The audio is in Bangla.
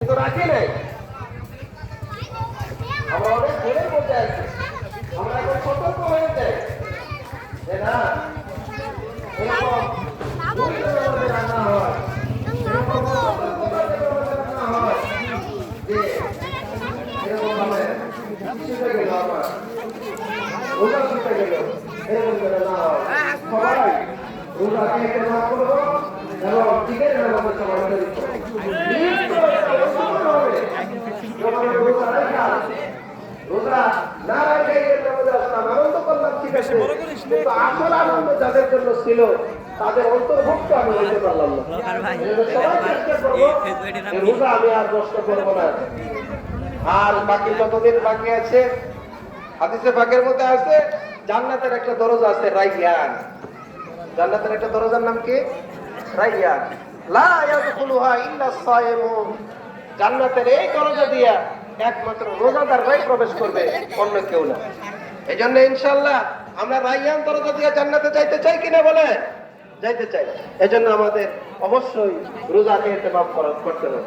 কিন্তু রাখি নাই। আমরা অনেক ভুলের মধ্যে আছি। আমরা এখন সতর্ক হয়ে যাই যে না, এরকম ভুল করে আমাদের রান্না হয়, এরকম অসতর্কতার জন্য আমাদের রান্না হয় যে এরকম ভাবে ছুটে গেল আমার রোজা ছুটে গেল, এরকম করে না হয়। সবাই রোজাকে ইহতেমাম করবো এবং টিকের নামাজে সবাই শরীক করবো। রোজা না রেখে ঈদের নামাজে আসলাম, আনন্দ করলাম, ঠিক আছে, কিন্তু আসল আনন্দ যাদের জন্য ছিল তাদের অন্তর্ভুক্ত আমি হইতে পারলাম না। সবাই চেষ্টা করবো রোজা আমি আর নষ্ট করবো না। আর বাকি যতদিন বাকি আছে, হাদিসে পাকের মধ্যে আছে জান্নাতের একটা দরজা আছে, রাইয়ান। জান্নাতের একটা দরজার নাম কি? রাইয়ান। লা ইয়াদখুলুহা ইল্লা সায়েমুন। জান্নাতের এই দরজা দিয়া একমাত্র রোজাদাররাই প্রবেশ করবে, অন্য কেউ না। এজন্য ইনশাআল্লাহ আমরা রাইয়ান দরজা দিয়ে জান্নাতে যাইতে চাই কিনা বলে? যাইতে চাই। এজন্য আমাদের অবশ্যই রোজাকে ইহতেমাম করতে হবে।